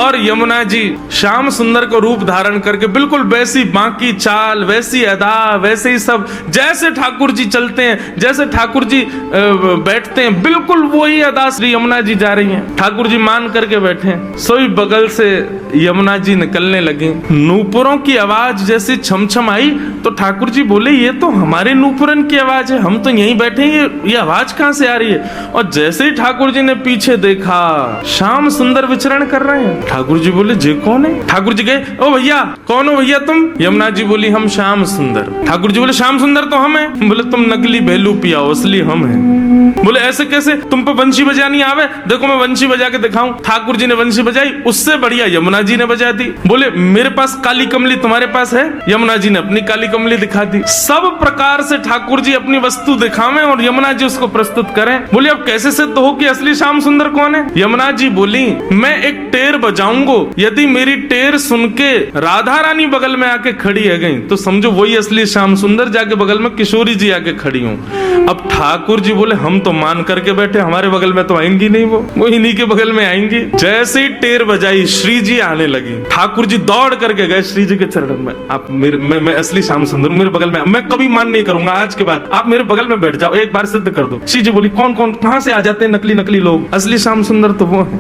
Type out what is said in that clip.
और यमुना जी श्याम सुंदर को रूप धारण करके बिल्कुल वैसी बाकी चाल, वैसी अदा, वैसे ही सब, जैसे ठाकुर जी चलते हैं, जैसे ठाकुर जी बैठते हैं, बिल्कुल वही अदा श्री यमुना जी जा रही हैं। ठाकुर जी मान करके बैठे हैं। सोई बगल से यमुना जी निकलने लगी। नूपुरों की आवाज जैसी छमछम आई तो ठाकुर जी बोले, ये तो हमारे नूपुरन की आवाज है, हम तो यहीं बैठे हैं, ये आवाज कहां से आ रही है? और जैसे ही ठाकुर जी ने पीछे देखा, श्याम सुंदर विचरण कर रहे हैं। ठाकुर जी बोले, जे कौन है? ठाकुर जी कहे, ओ भैया, कौन हो भैया तुम? यमुना जी बोली, हम श्याम सुंदर। ठाकुर जी बोले, श्याम सुंदर तो हम हैं। बोले, तुम नकली भेलू पियाओ, असली हम हैं। बोले, ऐसे कैसे? तुम पे बंशी बजानी आवे? देखो मैं बंशी बजा के दिखाऊं। ठाकुर जी ने बंशी बजाई, उससे बढ़िया यमुना जी ने बजा दी। बोले, मेरे पास काली कमली, तुम्हारे पास है? यमुना जी ने अपनी काली कमली दिखा दी। सब प्रकार से ठाकुर जी अपनी वस्तु दिखावें और यमुना जी उसको प्रस्तुत करें। बोले, अब कैसे सिद्ध हो कि असली श्याम सुंदर कौन है? यमुना जी बोली, मैं एक टेर बजाऊंगा, यदि मेरी टेर सुन के राधा रानी बगल में आके खड़ी है गई तो समझो वही असली श्याम सुंदर। जाके बगल में किशोरी जी आके खड़ी हूँ। अब ठाकुर जी बोले, हम तो मान करके बैठे, हमारे बगल में तो आएंगी नहीं, वो इन्हीं के बगल में आएंगी। जैसे ही टेर बजाई, श्री जी आने लगी। ठाकुर जी दौड़ करके गए श्री जी के चरणों में। आप मैं असली श्याम सुंदर, मेरे बगल में, मैं कभी मान नहीं करूंगा, आज के बाद आप मेरे बगल में बैठ जाओ, एक बार सिद्ध कर दो। श्री जी बोली, कौन कौन कहां से आ जाते हैं नकली नकली लोग? असली श्याम सुंदर तो वो है।